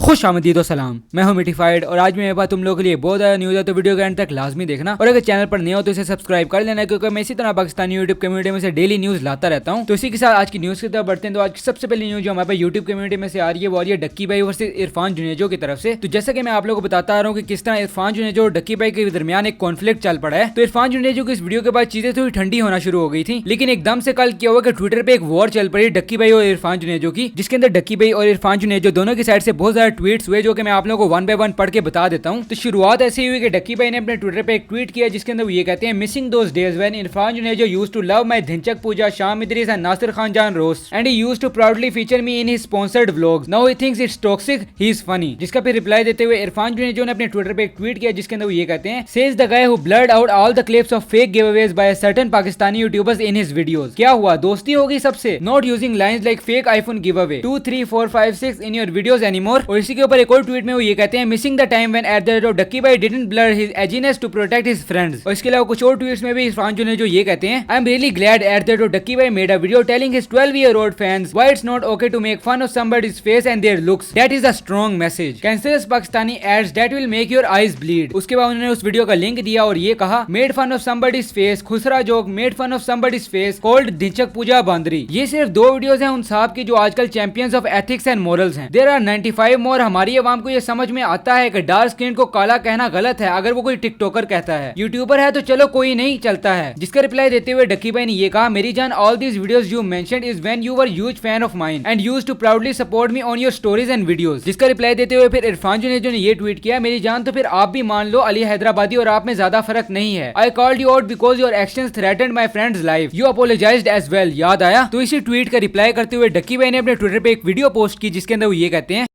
खुश आमदीद सलाम, मैं हूं मिटिफाइड और आज मेरे पास तुम लोगों के लिए बहुत ज़्यादा न्यूज़ है, तो वीडियो के एंड तक लाजमी देखना। और अगर चैनल पर नए हो तो इसे सब्सक्राइब कर लेना, क्योंकि मैं इसी तरह पाकिस्तानी यूट्यूब कम्युनिटी में से डेली न्यूज़ लाता रहता हूं। तो इसी के साथ आज की न्यूज़ की तरफ बढ़ते हैं। तो आज की सबसे पहली न्यूज़ जो हमारे पास यूट्यूब कम्युनिटी में से आ रही है वो आ रही है डक्की भाई वर्सेस इरफान जुनेजो की तरफ से। तो जैसा कि मैं आप लोगों को बताता आ रहा हूँ कि किस तरह इरफान जुनेजो और डक्की भाई के दरमियान एक कॉन्फ्लिक्ट चल पड़ा है। तो इरफान जुनेजो की इस वीडियो के बाद चीजें थोड़ी ठंडी होना शुरू हो गई थी, लेकिन एकदम से कल क्या हुआ कि ट्विटर पे एक वॉर चल पड़ी डक्की भाई और इरफान जुनेजो की, जिसके अंदर डक्की भाई और इरफान जुनेजो दोनों की साइड से बहुत ज्यादा ट्वीट्स हुए, जो कि मैं आप लोगों को वन बाय वन पढ़ के बता देता हूं। तो शुरुआत ऐसी हुई कि डक्की भाई ने अपने ट्विटर पे एक ट्वीट किया, जिसके अंदर वो ये कहते हैं, missing those days when Irfan Junejo used to love my Dhinchak Pooja, Sham Idrees and Nasir Khan Jan roast and he used to proudly feature me in his sponsored vlogs, now he thinks it's toxic, he is funny. जिसका फिर रिप्लाई देते हुए इरफान जुनेजो ने अपने ट्विटर पे एक tweet किया, जिसके अंदर वो ये कहते हैं, says the guy who blurred out all the clips of fake giveaways by certain Pakistani YouTubers in his videos. क्या हुआ, दोस्ती होगी सबसे, not using lines like fake iPhone giveaway 2 3 4 5 6 in your videos anymore. और इसी के ऊपर एक और ट्वीट में वो ये कहते हैं, missing the time when at the rate of Ducky Bhai didn't blur his edginess to protect his friends. और इसके अलावा कुछ और ट्वीट्स में भी इरफान जुनेजो ये कहते हैं, I am really glad at the rate of Ducky Bhai made a video telling his 12-year-old fans why it's not okay to make fun of somebody's face and their looks, that is a strong message, cancels Pakistani ads that will make your eyes bleed। उसके बाद उन्होंने उस video का link दिया और ये कहा, made fun of somebody's face, खुसरा joke, made fun of somebody's face, called Dhinchak Pooja बांदरी। ये सिर्फ 2 वीडियोस हैं उन साहब की जो आजकल champions of ethics and morals हैं। देयर आर 95 मोर। हमारी आवाम को ये समझ में आता है कि डार्क स्किन को काला कहना गलत है, अगर वो कोई टिकटॉकर कहता है। यूट्यूबर है तो चलो कोई नहीं, चलता है। जिसका रिप्लाई देते हुए डक्की भाई ने ये कहा, मेरी जान, all these videos you mentioned is when you were huge fan of mine and used to proudly support me on your stories and videos. जिसका रिप्लाई देते हुए फिर इरफान जुनेजो ने ये ट्वीट किया, मेरी जान, तो फिर आप भी मान लो अली हैदराबादी और आप में ज्यादा फर्क नहीं है। I called you out because your actions threatened my friends life, you apologized as well, याद आया। तो इसी ट्वीट का रिप्लाई करते हुए डक्की भाई ने अपने ट्विटर पे एक वीडियो पोस्ट की, जिसके अंदर वो ये कहते हैं,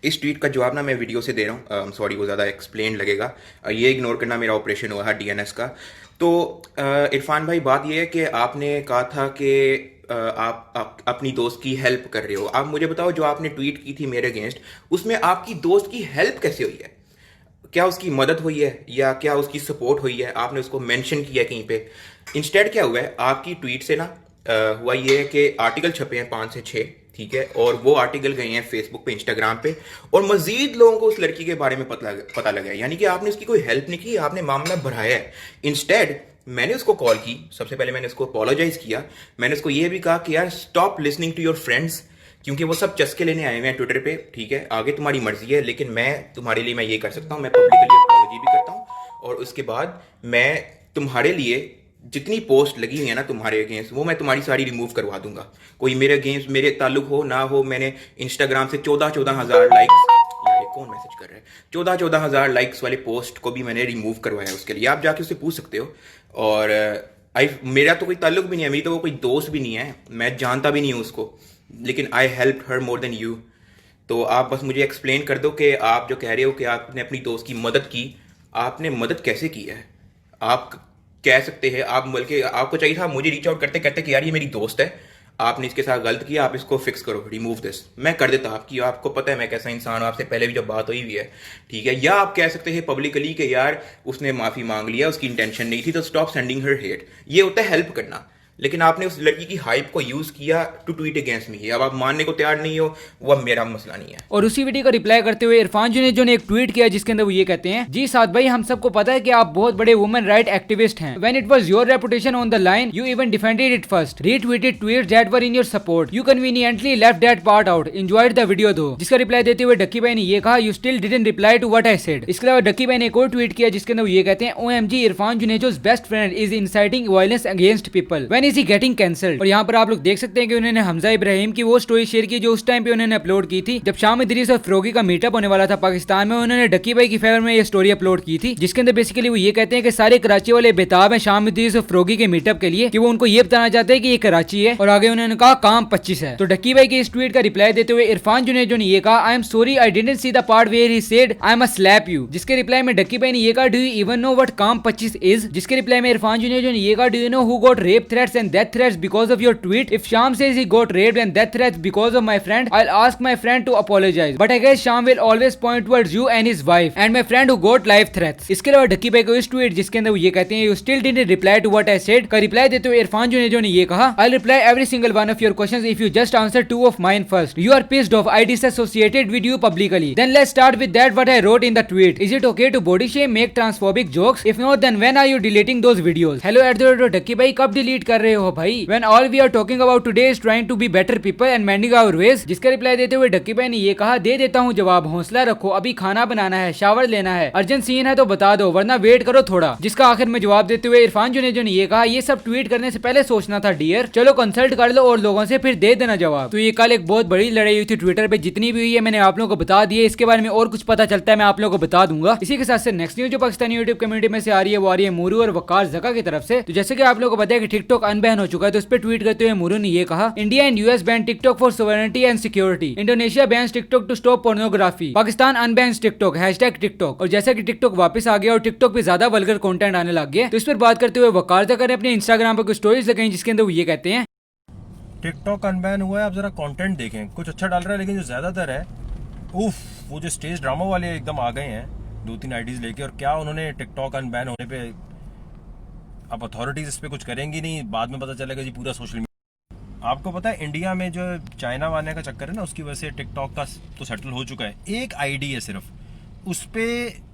इस ट्वीट का जवाब ना मैं वीडियो से दे रहा हूँ, सॉरी वो ज़्यादा एक्सप्लेन लगेगा, ये इग्नोर करना, मेरा ऑपरेशन हुआ है डीएनएस का। तो इरफान भाई, बात ये है कि आपने कहा था कि आप अपनी दोस्त की हेल्प कर रहे हो। आप मुझे बताओ, जो आपने ट्वीट की थी मेरे अगेंस्ट, उसमें आपकी दोस्त की हेल्प कैसे हुई है? क्या उसकी मदद हुई है या क्या उसकी सपोर्ट हुई है? आपने उसको मेंशन किया कहीं पे? इंस्टेड क्या हुआ है, आपकी ट्वीट से ना हुआ ये है कि आर्टिकल छपे हैं 5 से 6, ठीक है, और वो आर्टिकल गए हैं फेसबुक पे, इंस्टाग्राम पे, और मजीद लोगों को उस लड़की के बारे में पता लगा है। यानी कि आपने उसकी कोई हेल्प नहीं की, आपने मामला बढ़ाया है। इंस्टेड मैंने उसको कॉल की, सबसे पहले मैंने उसको अपोलोजाइज किया, मैंने उसको ये भी कहा कि यार stop listening to your friends, क्योंकि वो सब चस्के लेने आए हुए हैं ट्विटर पे, ठीक है, आगे तुम्हारी मर्जी है, लेकिन मैं तुम्हारे लिए मैं ये कर सकता हूँ, मैं पब्लिकली अपोलॉजी भी करता हूँ, और उसके बाद मैं तुम्हारे लिए जितनी पोस्ट लगी हुई है ना तुम्हारे अगेंस्ट, वो मैं तुम्हारी सारी रिमूव करवा दूंगा। कोई मेरे अगेंस्ट मेरे ताल्लुक हो ना हो, मैंने इंस्टाग्राम से 14 हज़ार लाइक्स, कौन मैसेज कर रहा है, 14 हज़ार लाइक्स वाले पोस्ट को भी मैंने रिमूव करवाया। उसके लिए आप जाके उससे पूछ सकते हो। और मेरा तो कोई ताल्लुक भी नहीं है, मेरी तो वो कोई दोस्त भी नहीं है, मैं जानता भी नहीं हूँ उसको, लेकिन I help her more than you. तो आप बस मुझे एक्सप्लेन कर दो कि आप जो कह रहे हो कि आपने अपनी दोस्त की मदद की, आपने मदद कैसे की है? आप कह सकते हैं, आप बल्कि आपको चाहिए था मुझे रीच आउट करते कहते कि यार ये मेरी दोस्त है, आपने इसके साथ गलत किया, आप इसको फिक्स करो, रिमूव दिस, मैं कर देता आपकी, आपको पता है मैं कैसा इंसान हूँ, आपसे पहले भी जब बात हुई हुई है, ठीक है। या आप कह सकते हैं पब्लिकली कि यार उसने माफ़ी मांग लिया, उसकी इंटेंशन नहीं थी, तो स्टॉप सेंडिंग हर हेट। ये होता है हेल्प करना, लेकिन आपने उस लड़की की हाइप को यूज किया टू ट्वीट अगेंस्ट मी। अब आप मानने को तैयार नहीं हो, वो मेरा मसला नहीं है। और उसी वीडियो का रिप्लाई करते हुए इरफान जुनेजो ने एक ट्वीट किया, जिसके अंदर वो ये कहते हैं, जी साद भाई, हम सबको पता है कि आप बहुत बड़े वुमेन राइट एक्टिविस्ट हैं। When it was your reputation on the line, you even defended it first, retweeted tweets that were in your support, you conveniently left that part out, enjoyed the video दो। जिसका reply देते हुए Ducky Bhai ने ये कहा, you still didn't reply to what I said. इसके अलावा Ducky Bhai ने एक और ट्वीट किया, जिसके अंदर वो ये कहते हैं, OMG, Irfan Junejo's best friend is inciting violence against people, when is he getting cancelled. और यहाँ पर आप लोग देख सकते हैं कि उन्होंने हमजा इब्राहिम की वो स्टोरी शेयर की जो उस टाइम पे उन्होंने अपलोड की थी, जब शाम इदरीस और फ्रोगी का मीटअप होने वाला था पाकिस्तान में। उन्होंने डक्की भाई की फेवर में ये स्टोरी अपलोड की थी, जिसके अंदर बेसिकली वो ये कहते हैं कि सारे कराची वाले बेताब हैं शाम इदरीस और फ्रोगी के मीटअप के लिए, कि वो उनको ये बताना चाहते हैं कि ये कराची है, और आगे उन्होंने कहा काम 25 है। तो डक्की भाई के इस ट्वीट का रिप्लाई देते हुए इरफान जुनेजो ने ये कहा, I am sorry, I didn't see the part where he said I must slap you. जिसके रिप्लाई में डक्की भाई ने ये कहा, do you even know what Kaam 25 is? जिसके रिप्लाई में इरफान जुनेजो ने ये कहा, do you know who got rape threats threats and death threats because of your tweet. If Sham says he got raped and death threats because of my friend, I'll ask my friend to apologize. But I guess Sham will always point towards you and his wife and my friend who got life threats. इसके अलावा ढक्की भाई को इस tweet जिसके अंदर वो ये कहते हैं you still didn't reply to what I said का रिप्लाई देते हुए इरफान जुनेजो ने ये कहा I'll reply every single one of your questions if you just answer 2 of mine first. You are pissed off. I disassociated with you publicly. Then let's start with that what I wrote in the tweet. Is it okay to body shame, make transphobic jokes? If not, then when are you deleting those videos? Hello ढक्की भाई कब delete कर रहे हो भाई? When all we are talking about today is trying to be better people and mending our ways. जिसका reply देते हुए ढक्की भाई ने ये कहा दे देता हूँ जवाब, हौसला रखो, अभी खाना बनाना है, शावर लेना है, अर्जेंट सीन है तो बता दो वरना वेट करो थोड़ा. जिसका आखिर में जवाब देते हुए इरफान जुनेजो ने ये कहा ये सब ट्वीट करने से पहले सोचना था डियर, चलो कंसल्ट कर लो और लोगों से फिर दे देना जवाब. तो ये कल एक बहुत बड़ी लड़ाई हुई थी ट्विटर पे, जितनी भी हुई है मैंने आप लोगों को बता दी है. इसके बारे में और कुछ पता चलता है मैं आप लोगों को बता दूंगा. इसी के साथ से नेक्स्ट न्यूज जो पाकिस्तानी यूट्यूब कम्युनिटी में से आ रही है वो आ रही है मूरू और वकार जका की तरफ से. तो जैसे कि आप लोगों को पता है कि टिकटॉक अनबैन हो चुका है, तो उस पर ट्वीट करते हुए मूरू ने ये कहा India and US ban TikTok for sovereignty and security. Indonesia bans TikTok to stop pornography. Pakistan unbans TikTok #TikTok. और जैसा कि टिकटॉक वापस आ गया और टिकटॉक पे ज्यादा वल्गर कंटेंट आने लग गया, तो इस पर बात करते हुए वकार जका ने अपने इंस्टाग्राम पर कुछ स्टोरीज लगाई जिसके अंदर वो ये कहते हैं टिकटॉक अनबैन हुआ है. आप जरा कंटेंट देखें, कुछ अच्छा डाल रहा है लेकिन जो ज्यादातर है उफ वो जो स्टेज ड्रामा वाले एकदम आ गए हैं 2-3 आईडीज लेके. और क्या उन्होंने टिकटॉक अनबैन होने पे अब अथॉरिटीज इस पे कुछ करेंगी नहीं, बाद में पता चलेगा जी पूरा सोशल मीडिया. आपको पता है इंडिया में जो चाइना वाने का चक्कर है ना, उसकी वजह से टिकटॉक का तो सेटल हो चुका है. एक आईडी है सिर्फ, उस पे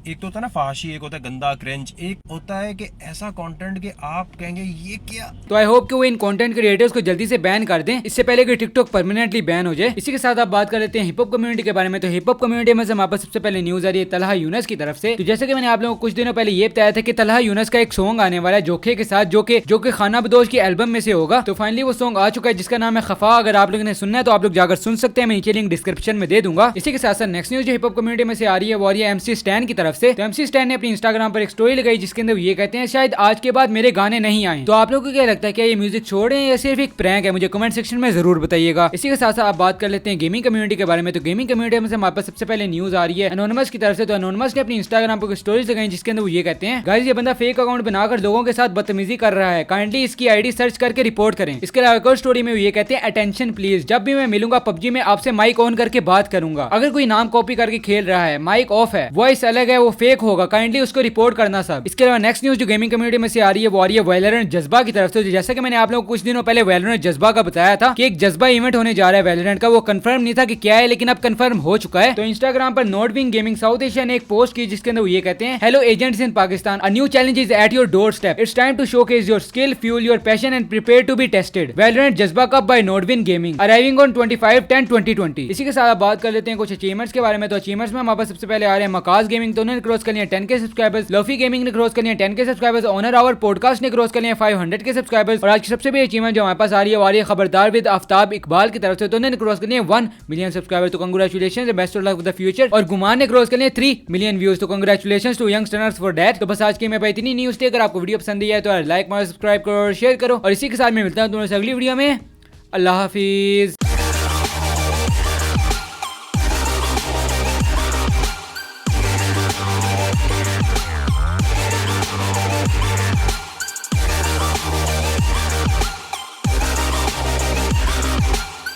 एक तो होता है ना फाहशी, एक होता है गंदा क्रिंज, एक होता है कि ऐसा कंटेंट कि आप कहेंगे ये क्या. तो आई होप कि वो इन कंटेंट क्रिएटर्स को जल्दी से बैन कर दें इससे पहले कि टिकटॉक परमानेंटली बैन हो जाए. इसी के साथ आप बात कर लेते हैं हिप हॉप कम्युनिटी के बारे में. तो हिप हॉप कम्युनिटी में से हमारे पास सबसे पहले न्यूज आ रही है तलहा यूनस की तरफ से. तो जैसे कि मैंने आप लोगों को कुछ दिनों पहले ये बताया था कि तलहा यूनस का एक सॉन्ग आने वाला है जोखे के साथ, जो कि खाना बदोश की एल्बम में से होगा. तो फाइनली वो सॉन्ग आ चुका है जिसका नाम है खफा. अगर आप लोगों ने सुनना है तो आप लोग जाकर सुन सकते हैं, मैं नीचे लिंक डिस्क्रिप्शन में दे दूंगा. इसी के साथ साथ नेक्स्ट न्यूज जो हिप हॉप कम्युनिटी में से आ रही है वो आ रही है MC स्टैन की तरफ से. तो MC स्टैन ने अपनी इंस्टाग्राम पर एक स्टोरी लगाई जिसके अंदर ये कहते हैं शायद आज के बाद मेरे गाने नहीं आए. तो आप लोगों को क्या लगता है, क्या ये म्यूजिक छोड़े या सिर्फ एक प्रैंक है? मुझे कमेंट सेक्शन में जरूर बताइएगा. इसी के साथ साथ आप बात कर लेते हैं गेमिंग कम्युनिटी के बारे में. तो गेमिंग कम्युनिटी में से हमारे पास सबसे पहले न्यूज आ रही है एनोनिमस की तरफ से. तो एनोनिमस ने अपनी इंस्टाग्राम पर स्टोरीज लगाई जिसके अंदर वो ये कहते हैं गाइस ये बंदा फेक अकाउंट बनाकर लोगों के साथ बदतमीजी कर रहा है, काइंडली इसकी आईडी सर्च करके रिपोर्ट करें. इसके अलावा एक और स्टोरी में ये कहते हैं अटेंशन प्लीज, जब भी मैं मिलूंगा पबजी में आपसे माइक ऑन करके बात करूंगा. अगर कोई नाम कॉपी करके खेल रहा है, माइक ऑफ है, वॉइस अलग है, वो फेक होगा, काइंडली उसको रिपोर्ट करना सब. इसके अलावा नेक्स्ट न्यूज जो गेमिंग कम्युनिटी में से आ रही है वो आ रही है वैलोरेंट जज्बा की तरफ से. जैसा कि मैंने आप लोगों को कुछ दिनों पहले वैलोरेंट जज्बा का बताया था कि एक जज्बा इवेंट होने जा रहा है वैलोरेंट का. वो कंफर्म नहीं था कि क्या है लेकिन अब कंफर्म हो चुका है. तो इंस्टाग्राम पर नोटविंग गेमिंग साउथ एशिया ने एक पोस्ट की जिसके अंदर वो ये कहते हैं hello agents in Pakistan, a new challenge is at your doorstep. It's time to showcase your skill, fuel your passion and prepare to be tested. Valorant Jazba cup by Nodwin gaming arriving on 25/10/2020. इसी के साथ आप बात कर लेते हैं कुछ achievements के बारे में. तो अचीवमेंट्स में हमारे पास सबसे पहले आ रहे हैं मकाज गेमिंग, तो उन्होंने क्रॉस कर लिया 10K सब्सक्राइबर्स. लॉफी गेमिंग ने क्रॉस कर लिया 10K subscribers. Honour our podcast ने क्रॉस कर लिया 500K सब्सक्राइबर्स. और आज की सबसे बड़ी अचीवमेंट जो हमारे पास आ रही है खबरदार विद आफ्ताब इकबाल की तरफ से. तो उन्होंने क्रॉस कर लिया 1 मिलियन सब्सक्राइबर्स. तो congratulations and best of luck with the future. और गुमान ने क्रॉस कर लिया 3 मिलियन व्यूज. तो congratulations to youngsters for that. तो बस आज की मैं इतनी न्यूज थी. अगर आपको वीडियो पसंद आई है तो लाइक मारो, सब्सक्राइब करो और शेयर करो. और इसी के साथ मैं मिलता हूं तुम्हारे अगली वीडियो में. अल्लाह हाफिज.